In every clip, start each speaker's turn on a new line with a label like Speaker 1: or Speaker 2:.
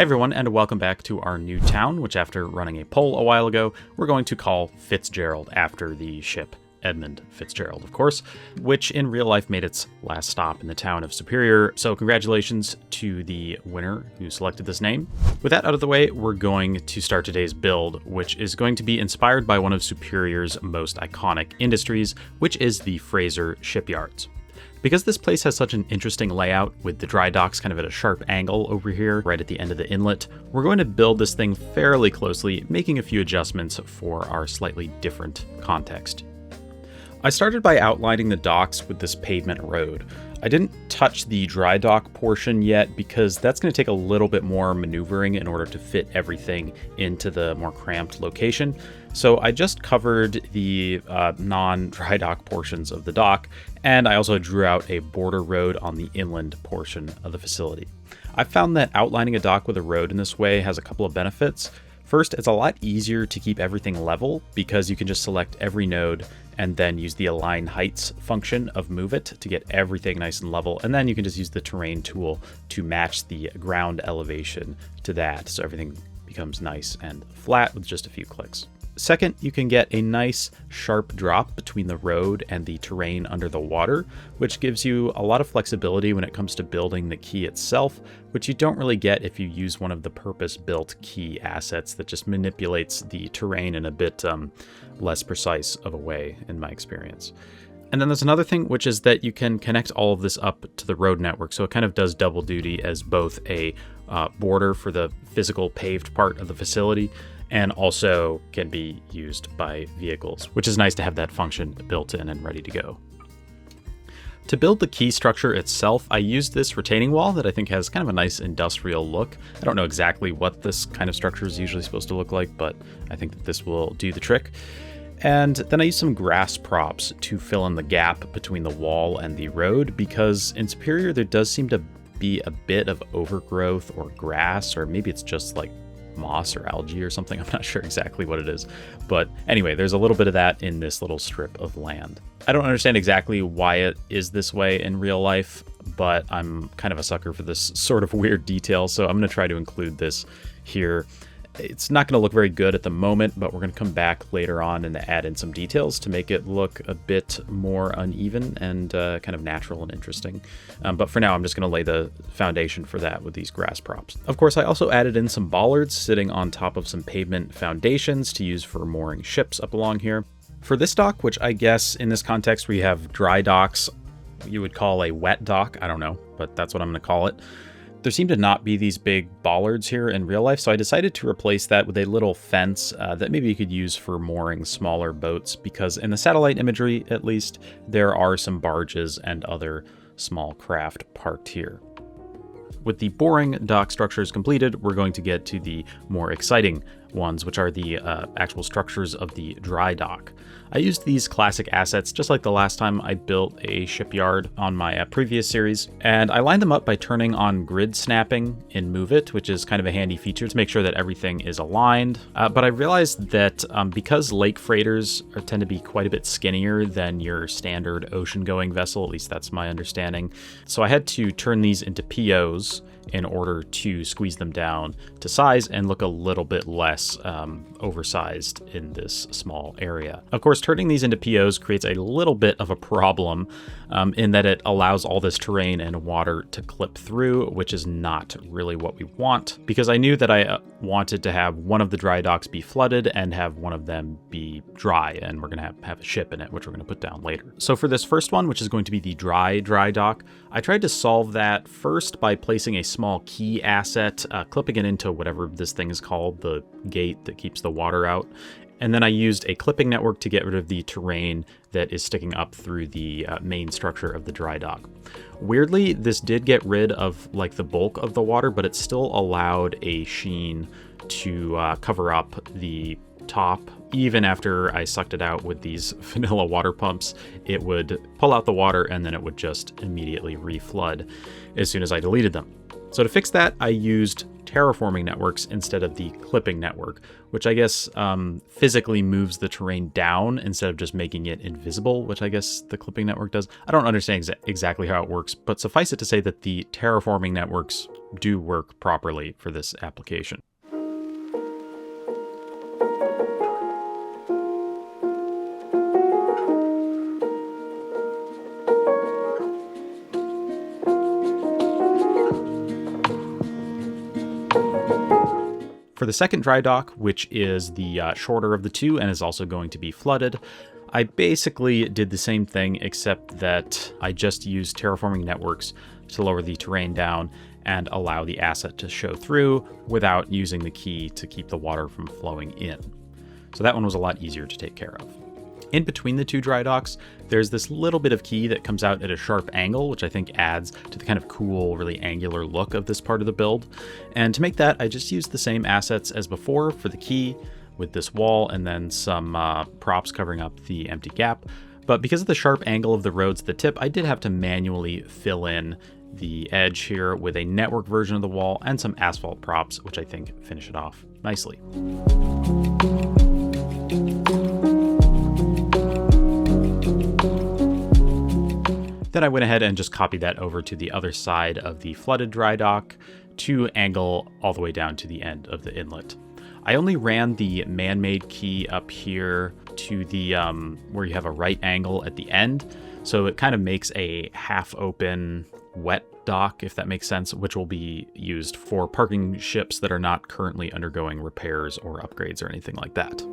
Speaker 1: Hey everyone, and welcome back to our new town, which after running a poll a while ago, we're going to call Fitzgerald after the ship Edmund Fitzgerald, of course, which in real life made its last stop in the town of Superior. So congratulations to the winner who selected this name. With that out of the way, we're going to start today's build, which is going to be inspired by one of Superior's most iconic industries, which is the Fraser Shipyards. Because this place has such an interesting layout, with the dry docks kind of at a sharp angle over here, right at the end of the inlet, we're going to build this thing fairly closely, making a few adjustments for our slightly different context. I started by outlining the docks with this pavement road. I didn't touch the dry dock portion yet because that's going to take a little bit more maneuvering in order to fit everything into the more cramped location. So I just covered the non-dry dock portions of the dock, and I also drew out a border road on the inland portion of the facility. I found that outlining a dock with a road in this way has a couple of benefits. First, it's a lot easier to keep everything level because you can just select every node and then use the align heights function of move it to get everything nice and level. And then you can just use the terrain tool to match the ground elevation to that, so everything becomes nice and flat with just a few clicks. Second, you can get a nice sharp drop between the road and the terrain under the water, which gives you a lot of flexibility when it comes to building the key itself, which you don't really get if you use one of the purpose-built key assets that just manipulates the terrain in a bit less precise of a way, in my experience. And then there's another thing, which is that you can connect all of this up to the road network, so it kind of does double duty as both a border for the physical paved part of the facility, and also can be used by vehicles, which is nice to have that function built in and ready to go. To build the key structure itself, I used this retaining wall that I think has kind of a nice industrial look. I don't know exactly what this kind of structure is usually supposed to look like, but I think that this will do the trick. And then I used some grass props to fill in the gap between the wall and the road, because in Superior there does seem to be a bit of overgrowth or grass, or maybe it's just like moss or algae or something. I'm not sure exactly what it is. But anyway, there's a little bit of that in this little strip of land. I don't understand exactly why it is this way in real life, but I'm kind of a sucker for this sort of weird detail, so I'm going to try to include this here. It's not going to look very good at the moment, but we're going to come back later on and add in some details to make it look a bit more uneven and kind of natural and interesting. But for now, I'm just going to lay the foundation for that with these grass props. Of course, I also added in some bollards sitting on top of some pavement foundations to use for mooring ships up along here. For this dock, which I guess in this context we have dry docks, you would call a wet dock. I don't know, but that's what I'm going to call it. There seem to not be these big bollards here in real life, so I decided to replace that with a little fence that maybe you could use for mooring smaller boats, because in the satellite imagery, at least, there are some barges and other small craft parked here. With the boring dock structures completed, we're going to get to the more exciting ones, which are the actual structures of the dry dock. I used these classic assets just like the last time I built a shipyard on my previous series, and I lined them up by turning on grid snapping in Move It, which is kind of a handy feature to make sure that everything is aligned. But I realized that because lake freighters tend to be quite a bit skinnier than your standard ocean-going vessel, at least that's my understanding, so I had to turn these into POs in order to squeeze them down to size and look a little bit less oversized in this small area. Of course, turning these into POs creates a little bit of a problem in that it allows all this terrain and water to clip through, which is not really what we want, because I knew that I wanted to have one of the dry docks be flooded and have one of them be dry, and we're going to have a ship in it, which we're going to put down later. So for this first one, which is going to be the dry dock, I tried to solve that first by placing a small key asset, clipping it into whatever this thing is called, the gate that keeps the water out. And then I used a clipping network to get rid of the terrain that is sticking up through the main structure of the dry dock. Weirdly, this did get rid of like the bulk of the water, but it still allowed a sheen to cover up the top. Even after I sucked it out with these vanilla water pumps, it would pull out the water and then it would just immediately reflood as soon as I deleted them. So to fix that, I used terraforming networks instead of the clipping network, which I guess physically moves the terrain down instead of just making it invisible, which I guess the clipping network does. I don't understand exactly how it works, but suffice it to say that the terraforming networks do work properly for this application. For the second dry dock, which is the shorter of the two and is also going to be flooded, I basically did the same thing, except that I just used terraforming networks to lower the terrain down and allow the asset to show through without using the key to keep the water from flowing in. So that one was a lot easier to take care of. In between the two dry docks, there's this little bit of key that comes out at a sharp angle, which I think adds to the kind of cool, really angular look of this part of the build. And to make that, I just used the same assets as before for the key, with this wall and then some props covering up the empty gap. But because of the sharp angle of the roads at the tip, I did have to manually fill in the edge here with a network version of the wall and some asphalt props, which I think finish it off nicely. Then I went ahead and just copied that over to the other side of the flooded dry dock to angle all the way down to the end of the inlet. I only ran the man-made key up here to the where you have a right angle at the end, so it kind of makes a half-open wet dock, if that makes sense, which will be used for parking ships that are not currently undergoing repairs or upgrades or anything like that.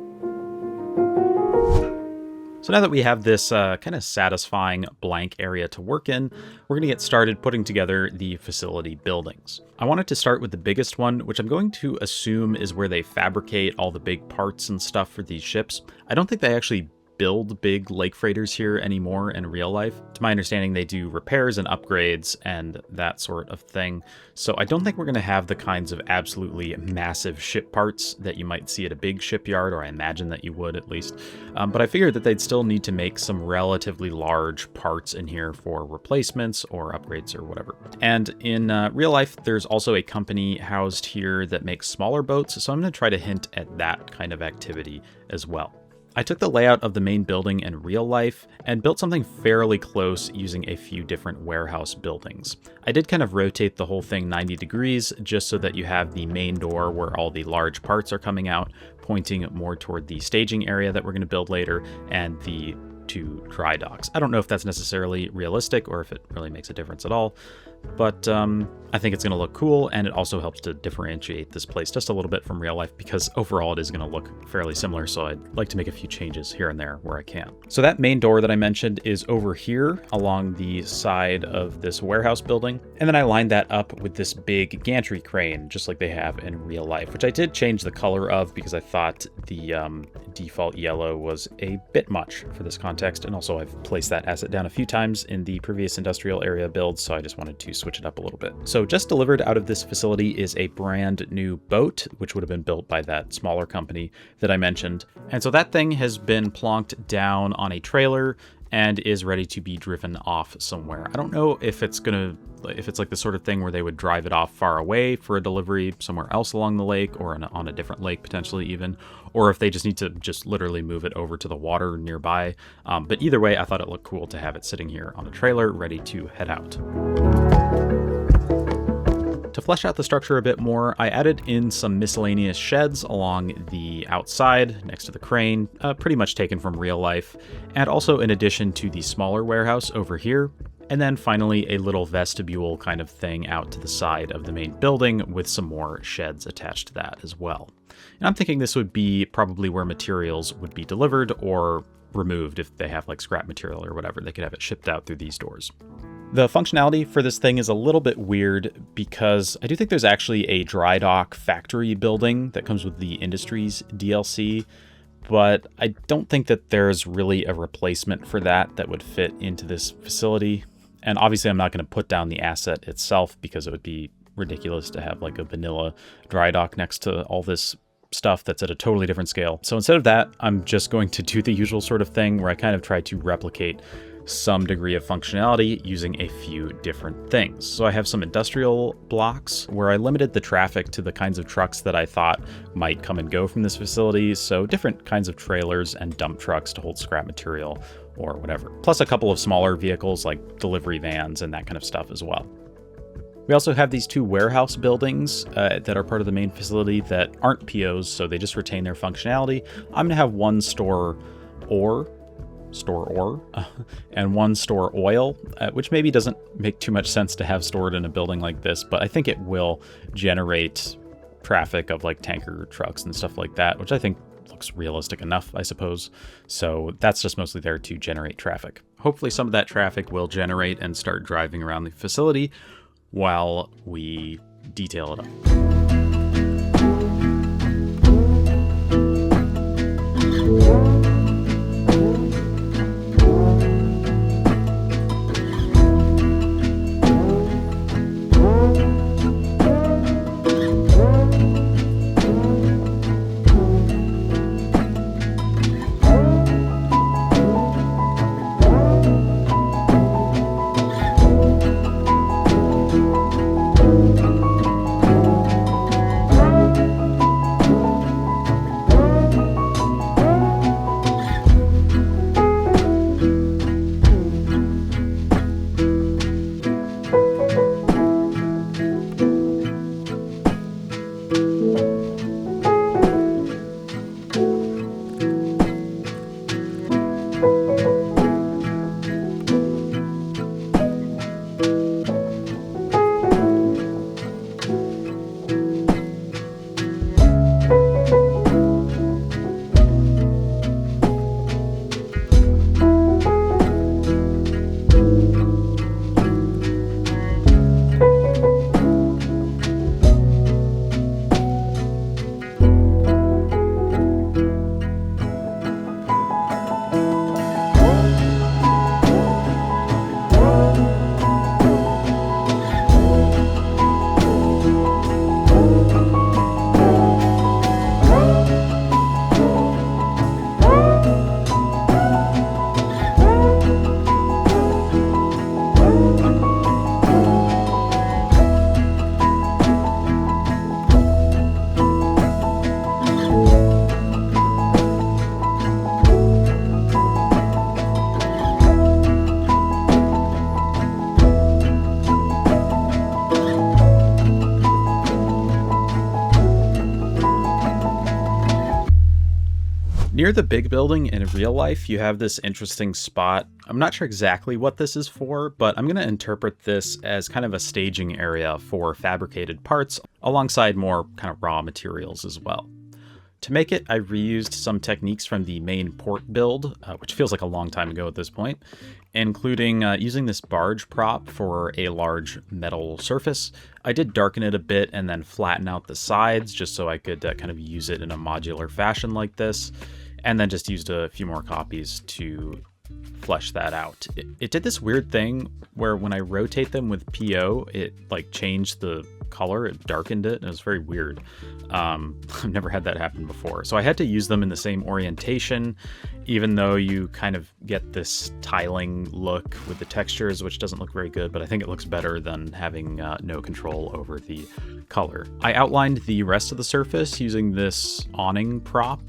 Speaker 1: So now that we have this kind of satisfying blank area to work in, we're going to get started putting together the facility buildings. I wanted to start with the biggest one, which I'm going to assume is where they fabricate all the big parts and stuff for these ships. I don't think they actually build big lake freighters here anymore in real life. To my understanding, they do repairs and upgrades and that sort of thing. So I don't think we're going to have the kinds of absolutely massive ship parts that you might see at a big shipyard, or I imagine that you would at least. But I figured that they'd still need to make some relatively large parts in here for replacements or upgrades or whatever. And in real life, there's also a company housed here that makes smaller boats. So I'm going to try to hint at that kind of activity as well. I took the layout of the main building in real life and built something fairly close using a few different warehouse buildings. I did kind of rotate the whole thing 90 degrees just so that you have the main door where all the large parts are coming out, pointing more toward the staging area that we're going to build later, and the two dry docks. I don't know if that's necessarily realistic or if it really makes a difference at all, but I think it's going to look cool, and it also helps to differentiate this place just a little bit from real life, because overall it is going to look fairly similar, so I'd like to make a few changes here and there where I can. So that main door that I mentioned is over here along the side of this warehouse building, and then I lined that up with this big gantry crane, just like they have in real life, which I did change the color of because I thought the default yellow was a bit much for this context, and also I've placed that asset down a few times in the previous industrial area build, so I just wanted to switch it up a little bit. So just delivered out of this facility is a brand new boat, which would have been built by that smaller company that I mentioned. And so that thing has been plonked down on a trailer and is ready to be driven off somewhere. I don't know if it's like the sort of thing where they would drive it off far away for a delivery somewhere else along the lake, or on a different lake potentially even, or if they just need to just literally move it over to the water nearby. But either way, I thought it looked cool to have it sitting here on a trailer ready to head out. To flesh out the structure a bit more, I added in some miscellaneous sheds along the outside next to the crane, pretty much taken from real life, and also in addition to the smaller warehouse over here. And then finally a little vestibule kind of thing out to the side of the main building with some more sheds attached to that as well. And I'm thinking this would be probably where materials would be delivered or removed if they have like scrap material or whatever. They could have it shipped out through these doors. The functionality for this thing is a little bit weird because I do think there's actually a Drydock factory building that comes with the Industries DLC, but I don't think that there's really a replacement for that would fit into this facility. And obviously I'm not going to put down the asset itself because it would be ridiculous to have like a vanilla Drydock next to all this stuff that's at a totally different scale. So instead of that, I'm just going to do the usual sort of thing where I kind of try to replicate some degree of functionality using a few different things. So I have some industrial blocks where I limited the traffic to the kinds of trucks that I thought might come and go from this facility, so different kinds of trailers and dump trucks to hold scrap material or whatever. Plus a couple of smaller vehicles like delivery vans and that kind of stuff as well. We also have these 2 warehouse buildings that are part of the main facility that aren't POs, so they just retain their functionality. I'm going to have one store ore, and one store oil, which maybe doesn't make too much sense to have stored in a building like this, but I think it will generate traffic of like tanker trucks and stuff like that, which I think looks realistic enough, I suppose. So that's just mostly there to generate traffic. Hopefully some of that traffic will generate and start driving around the facility while we detail it up. Near the big building in real life, you have this interesting spot. I'm not sure exactly what this is for, but I'm going to interpret this as kind of a staging area for fabricated parts alongside more kind of raw materials as well. To make it, I reused some techniques from the main port build, which feels like a long time ago at this point, including using this barge prop for a large metal surface. I did darken it a bit and then flatten out the sides just so I could kind of use it in a modular fashion like this, and then just used a few more copies to flesh that out. It did this weird thing where when I rotate them with PO, it like changed the color, it darkened it, and it was very weird. I've never had that happen before. So I had to use them in the same orientation, even though you kind of get this tiling look with the textures, which doesn't look very good, but I think it looks better than having no control over the color. I outlined the rest of the surface using this awning prop,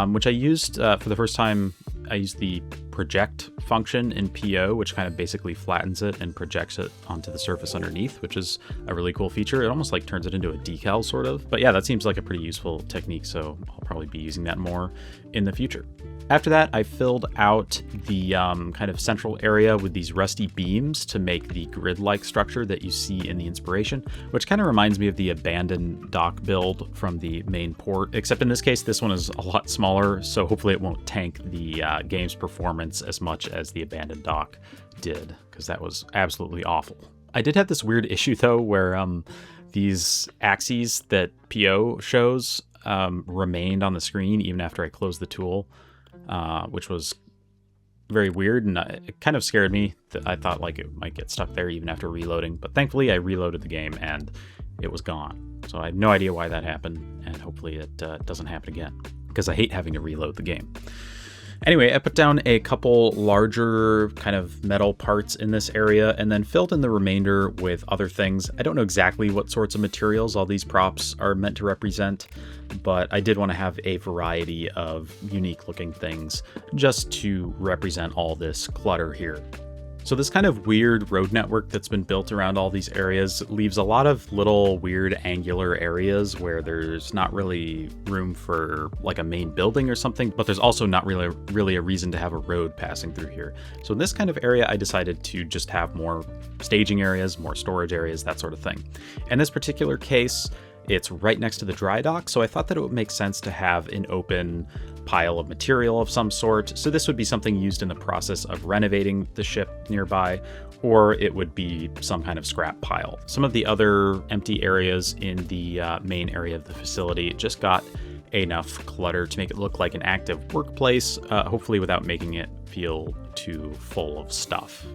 Speaker 1: which I used for the first time. I used the project function in PO, which kind of basically flattens it and projects it onto the surface underneath, which is a really cool feature. It almost like turns it into a decal sort of. But yeah, that seems like a pretty useful technique, so I'll probably be using that more in the future. After that, I filled out the kind of central area with these rusty beams to make the grid-like structure that you see in the inspiration, which kind of reminds me of the abandoned dock build from the main port, except in this case, this one is a lot smaller, so hopefully it won't tank the game's performance as much as the abandoned dock did, because that was absolutely awful. I did have this weird issue, though, where these axes that PO shows remained on the screen even after I closed the tool. Which was very weird, and it kind of scared me. That I thought like it might get stuck there even after reloading, but thankfully I reloaded the game and it was gone. So I have no idea why that happened, and hopefully it doesn't happen again, because I hate having to reload the game. Anyway, I put down a couple larger kind of metal parts in this area and then filled in the remainder with other things. I don't know exactly what sorts of materials all these props are meant to represent, but I did want to have a variety of unique looking things just to represent all this clutter here. So this kind of weird road network that's been built around all these areas leaves a lot of little weird angular areas where there's not really room for like a main building or something, but there's also not really a reason to have a road passing through here. So in this kind of area, I decided to just have more staging areas, more storage areas, that sort of thing. In this particular case, it's right next to the dry dock, so I thought that it would make sense to have an open pile of material of some sort. So this would be something used in the process of renovating the ship nearby, or it would be some kind of scrap pile. Some of the other empty areas in the main area of the facility just got enough clutter to make it look like an active workplace, hopefully without making it feel too full of stuff.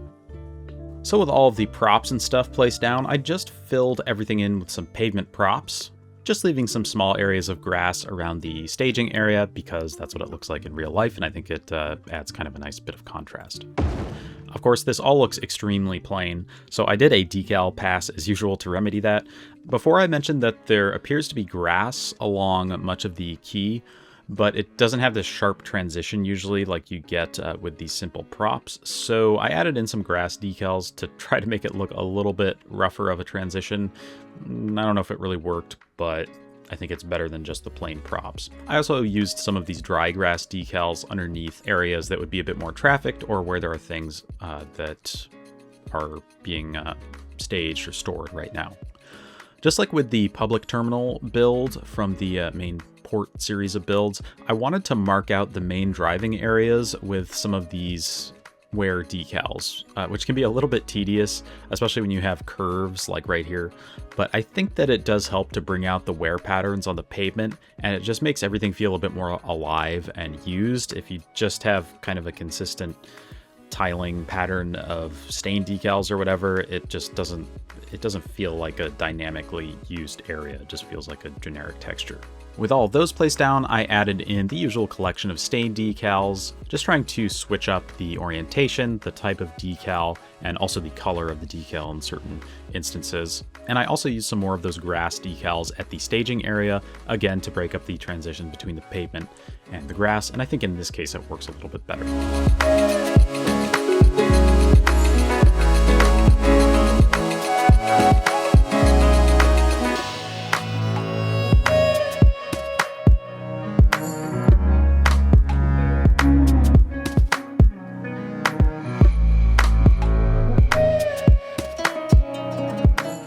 Speaker 1: So with all of the props and stuff placed down, I just filled everything in with some pavement props, just leaving some small areas of grass around the staging area because that's what it looks like in real life, and I think it adds kind of a nice bit of contrast. Of course, this all looks extremely plain, so I did a decal pass as usual to remedy that. Before I mentioned that there appears to be grass along much of the quay, but it doesn't have this sharp transition usually like you get with these simple props. So I added in some grass decals to try to make it look a little bit rougher of a transition. I don't know if it really worked, but I think it's better than just the plain props. I also used some of these dry grass decals underneath areas that would be a bit more trafficked or where there are things that are being staged or stored right now. Just like with the public terminal build from the main port series of builds, I wanted to mark out the main driving areas with some of these wear decals, which can be a little bit tedious, especially when you have curves like right here. But I think that it does help to bring out the wear patterns on the pavement, and it just makes everything feel a bit more alive and used. If you just have kind of a consistent tiling pattern of stain decals or whatever, it just doesn't feel like a dynamically used area. It just feels like a generic texture. With all of those placed down, I added in the usual collection of stain decals, just trying to switch up the orientation, the type of decal, and also the color of the decal in certain instances. And I also used some more of those grass decals at the staging area, again to break up the transition between the pavement and the grass, and I think in this case it works a little bit better.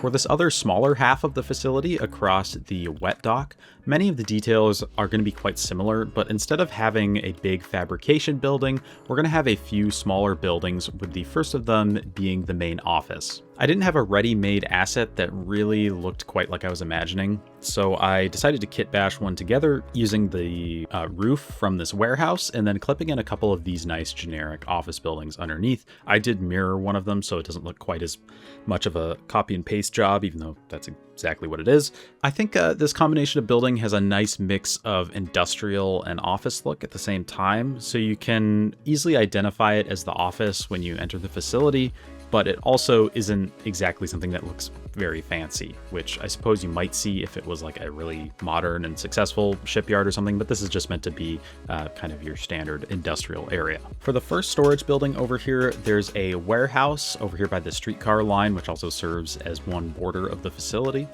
Speaker 1: For this other smaller half of the facility across the wet dock, many of the details are going to be quite similar, but instead of having a big fabrication building, we're going to have a few smaller buildings, with the first of them being the main office. I didn't have a ready-made asset that really looked quite like I was imagining, so I decided to kit bash one together using the roof from this warehouse and then clipping in a couple of these nice generic office buildings underneath. I did mirror one of them so it doesn't look quite as much of a copy and paste job, even though that's exactly what it is. I think this combination of building has a nice mix of industrial and office look at the same time, so you can easily identify it as the office when you enter the facility, but it also isn't exactly something that looks very fancy, which I suppose you might see if it was like a really modern and successful shipyard or something, but this is just meant to be kind of your standard industrial area. For the first storage building over here, there's a warehouse over here by the streetcar line, which also serves as one border of the facility.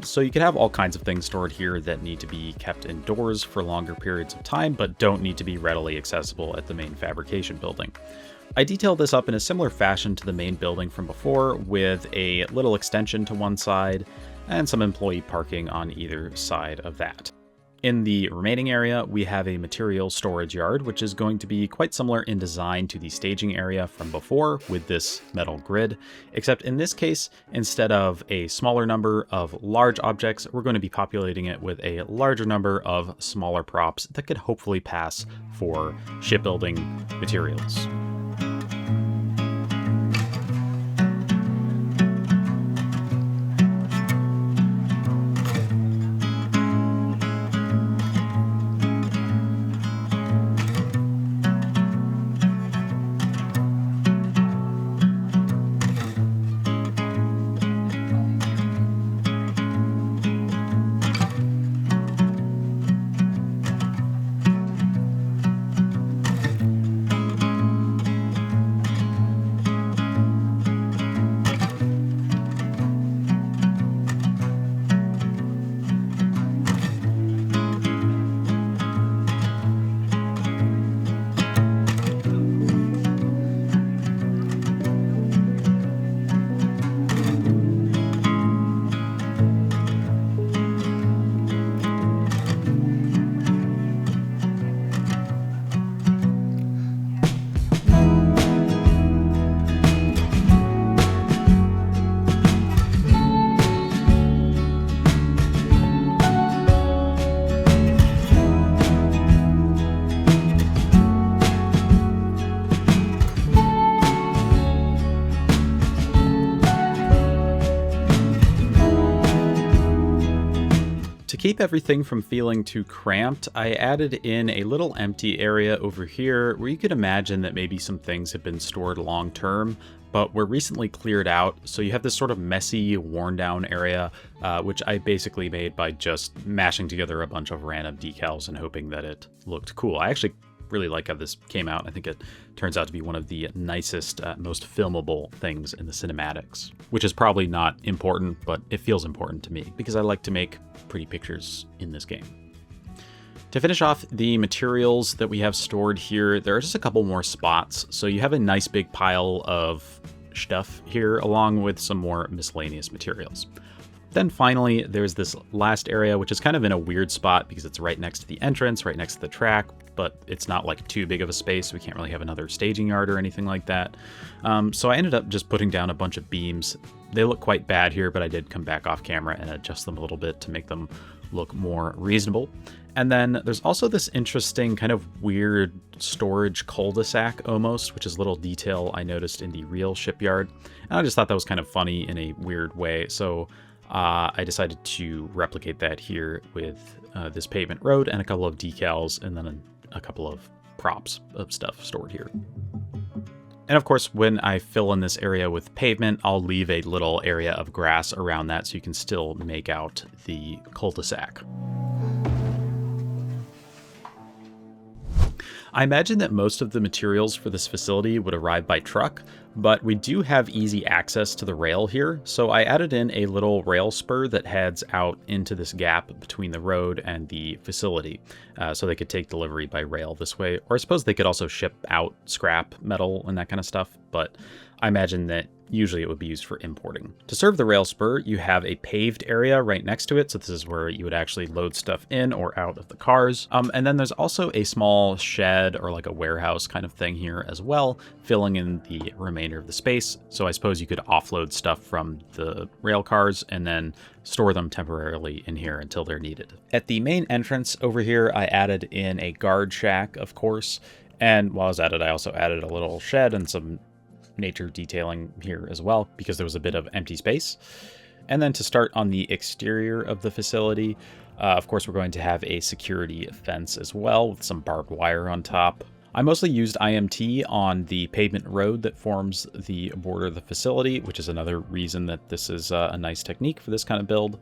Speaker 1: So you can have all kinds of things stored here that need to be kept indoors for longer periods of time, but don't need to be readily accessible at the main fabrication building. I detailed this up in a similar fashion to the main building from before, with a little extension to one side and some employee parking on either side of that. In the remaining area, we have a material storage yard, which is going to be quite similar in design to the staging area from before with this metal grid, except in this case, instead of a smaller number of large objects, we're going to be populating it with a larger number of smaller props that could hopefully pass for shipbuilding materials. keep everything from feeling too cramped, I added in a little empty area over here where you could imagine that maybe some things have been stored long term, but were recently cleared out. So you have this sort of messy, worn down area, which I basically made by just mashing together a bunch of random decals and hoping that it looked cool. I actually really like how this came out. I think it turns out to be one of the nicest, most filmable things in the cinematics, which is probably not important, but it feels important to me because I like to make pretty pictures in this game. To finish off the materials that we have stored here, there are just a couple more spots. So you have a nice big pile of stuff here along with some more miscellaneous materials. Then finally, there's this last area, which is kind of in a weird spot because it's right next to the entrance, right next to the track, but it's not like too big of a space. We can't really have another staging yard or anything like that. So I ended up just putting down a bunch of beams. They look quite bad here, but I did come back off camera and adjust them a little bit to make them look more reasonable. And then there's also this interesting kind of weird storage cul-de-sac almost, which is a little detail I noticed in the real shipyard. And I just thought that was kind of funny in a weird way. So I decided to replicate that here with this pavement road and a couple of decals and then a couple of props of stuff stored here. And of course, when I fill in this area with pavement, I'll leave a little area of grass around that so you can still make out the cul-de-sac. I imagine that most of the materials for this facility would arrive by truck, but we do have easy access to the rail here, so I added in a little rail spur that heads out into this gap between the road and the facility, so they could take delivery by rail this way, or I suppose they could also ship out scrap metal and that kind of stuff, but I imagine that usually it would be used for importing. To serve the rail spur, you have a paved area right next to it, so this is where you would actually load stuff in or out of the cars. And then there's also a small shed or like a warehouse kind of thing here as well, filling in the remainder of the space. So I suppose you could offload stuff from the rail cars and then store them temporarily in here until they're needed. At the main entrance over here, I added in a guard shack, of course, and while I was at it, I also added a little shed and some nature detailing here as well because there was a bit of empty space. And then to start on the exterior of the facility, of course we're going to have a security fence as well with some barbed wire on top. I mostly used IMT on the pavement road that forms the border of the facility, which is another reason that this is a nice technique for this kind of build.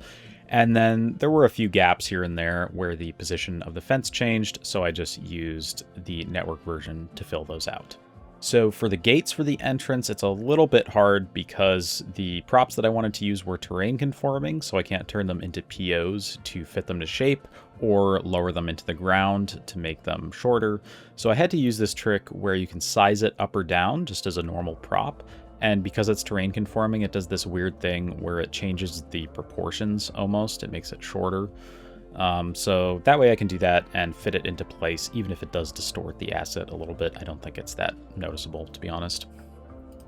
Speaker 1: And then there were a few gaps here and there where the position of the fence changed, so I just used the network version to fill those out. So for the gates for the entrance, it's a little bit hard because the props that I wanted to use were terrain conforming, so I can't turn them into POs to fit them to shape or lower them into the ground to make them shorter. So I had to use this trick where you can size it up or down just as a normal prop. And because it's terrain conforming, it does this weird thing where it changes the proportions almost. It makes it shorter. So that way I can do that and fit it into place, even if it does distort the asset a little bit. I don't think it's that noticeable, to be honest.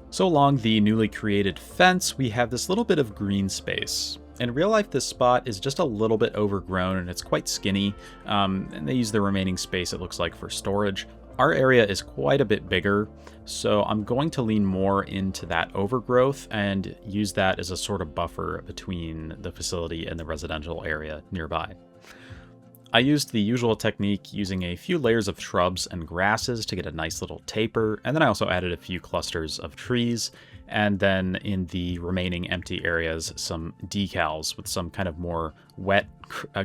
Speaker 1: So along the newly created fence, we have this little bit of green space. In real life, this spot is just a little bit overgrown and it's quite skinny, and they use the remaining space, it looks like, for storage. Our area is quite a bit bigger, so I'm going to lean more into that overgrowth and use that as a sort of buffer between the facility and the residential area nearby. I used the usual technique using a few layers of shrubs and grasses to get a nice little taper, and then I also added a few clusters of trees, and then in the remaining empty areas, some decals with some kind of more wet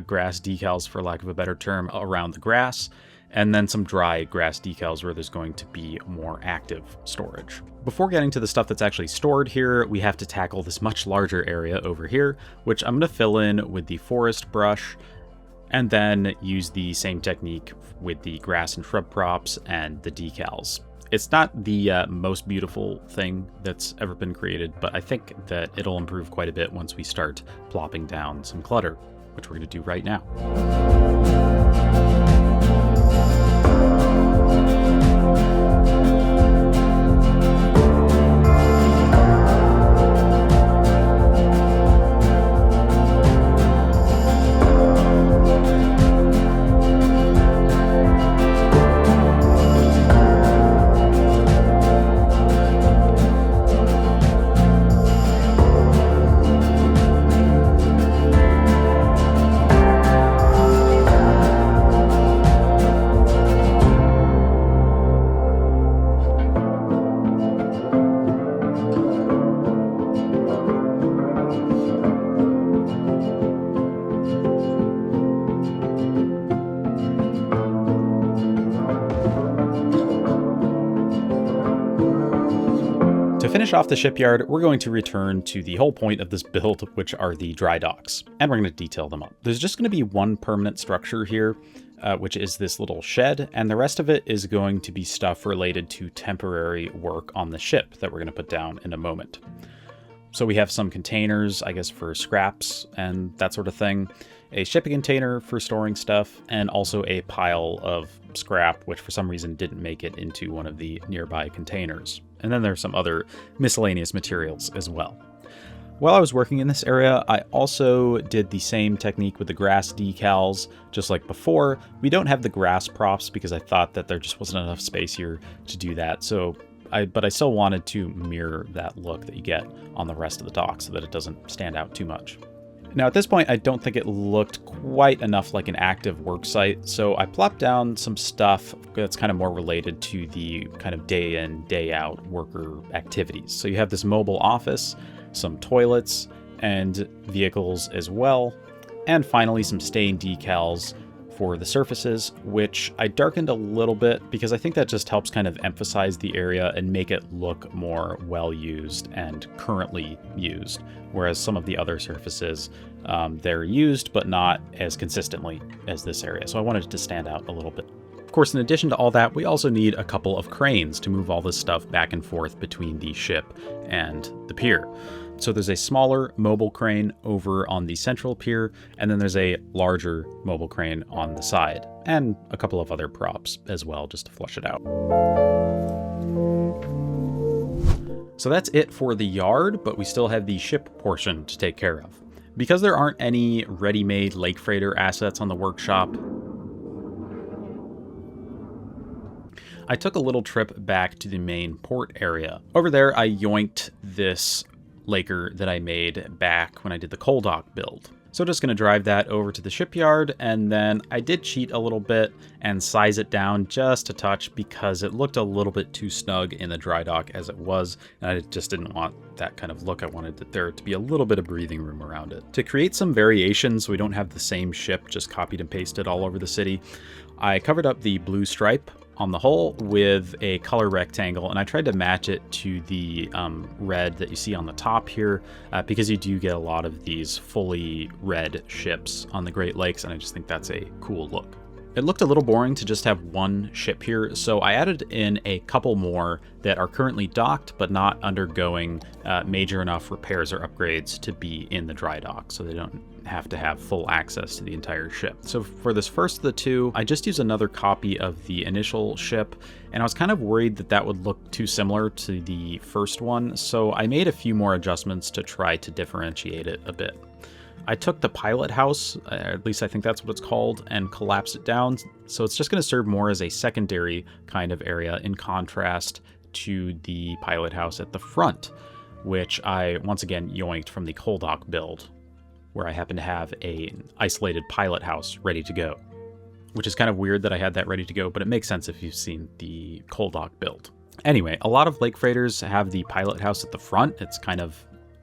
Speaker 1: grass decals, for lack of a better term, around the grass, and then some dry grass decals where there's going to be more active storage. Before getting to the stuff that's actually stored here, we have to tackle this much larger area over here, which I'm going to fill in with the forest brush, and then use the same technique with the grass and shrub props and the decals. It's not the most beautiful thing that's ever been created, but I think that it'll improve quite a bit once we start plopping down some clutter, which we're going to do right now. finish off the shipyard, we're going to return to the whole point of this build, which are the dry docks, and we're going to detail them up. There's just going to be one permanent structure here, which is this little shed, and the rest of it is going to be stuff related to temporary work on the ship that we're going to put down in a moment. So we have some containers, I guess, for scraps and that sort of thing, a shipping container for storing stuff, and also a pile of scrap, which for some reason didn't make it into one of the nearby containers. And then there's some other miscellaneous materials as well. While I was working in this area, I also did the same technique with the grass decals, just like before. We don't have the grass props because I thought that there just wasn't enough space here to do that. But I still wanted to mirror that look that you get on the rest of the dock so that it doesn't stand out too much. Now at this point, I don't think it looked quite enough like an active work site, so I plopped down some stuff that's kind of more related to the kind of day in, day out worker activities. So you have this mobile office, some toilets, and vehicles as well, and finally some stain decals for the surfaces, which I darkened a little bit because I think that just helps kind of emphasize the area and make it look more well used and currently used, whereas some of the other surfaces, they're used but not as consistently as this area. So I wanted it to stand out a little bit. Of course, in addition to all that, we also need a couple of cranes to move all this stuff back and forth between the ship and the pier. So there's a smaller mobile crane over on the central pier, and then there's a larger mobile crane on the side, and a couple of other props as well, just to flush it out. So that's it for the yard, but we still have the ship portion to take care of. Because there aren't any ready-made lake freighter assets on the workshop, I took a little trip back to the main port area. Over there, I yoinked this laker that I made back when I did the coal dock build. So just going to drive that over to the shipyard, and then I did cheat a little bit and size it down just a touch because it looked a little bit too snug in the dry dock as it was, and I just didn't want that kind of look. I wanted there to be a little bit of breathing room around it. To create some variation so we don't have the same ship just copied and pasted all over the city, I covered up the blue stripe on the hull with a color rectangle, and I tried to match it to the red that you see on the top here because you do get a lot of these fully red ships on the Great Lakes, and I just think that's a cool look. It looked a little boring to just have one ship here, so I added in a couple more that are currently docked but not undergoing major enough repairs or upgrades to be in the dry dock, so they don't have to have full access to the entire ship. So for this first of the two, I just used another copy of the initial ship, and I was kind of worried that that would look too similar to the first one, so I made a few more adjustments to try to differentiate it a bit. I took the pilot house, at least I think that's what it's called, and collapsed it down, so it's just going to serve more as a secondary kind of area in contrast to the pilot house at the front, which I once again yoinked from the coal dock build, where I happen to have an isolated pilot house ready to go, which is kind of weird that I had that ready to go, but it makes sense if you've seen the coal dock build. Anyway, a lot of lake freighters have the pilot house at the front. It's kind of,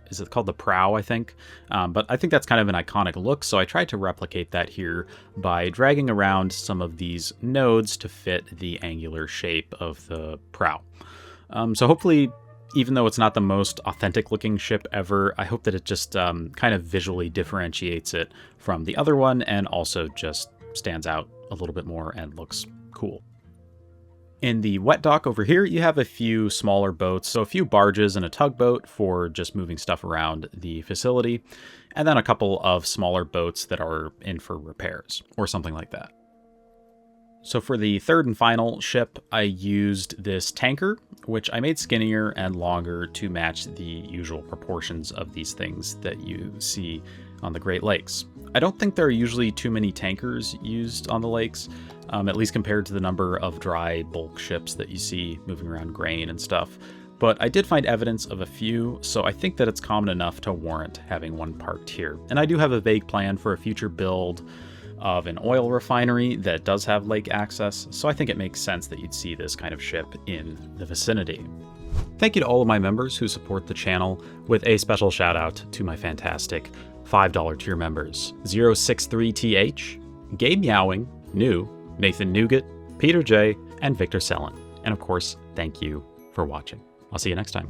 Speaker 1: is it called the prow, I think? But I think that's kind of an iconic look, so I tried to replicate that here by dragging around some of these nodes to fit the angular shape of the prow. So hopefully, even though it's not the most authentic looking ship ever, I hope that it just kind of visually differentiates it from the other one and also just stands out a little bit more and looks cool. In the wet dock over here, you have a few smaller boats, so a few barges and a tugboat for just moving stuff around the facility, and then a couple of smaller boats that are in for repairs or something like that. So for the third and final ship, I used this tanker, which I made skinnier and longer to match the usual proportions of these things that you see on the Great Lakes. I don't think there are usually too many tankers used on the lakes, at least compared to the number of dry bulk ships that you see moving around grain and stuff. But I did find evidence of a few, so I think that it's common enough to warrant having one parked here. And I do have a vague plan for a future build of an oil refinery that does have lake access, so I think it makes sense that you'd see this kind of ship in the vicinity. Thank you to all of my members who support the channel, with a special shout out to my fantastic $5 tier members: 063TH, Gabe Meowing, New, Nathan Nougat, Peter J, and Victor Sellen. And of course, thank you for watching. I'll see you next time.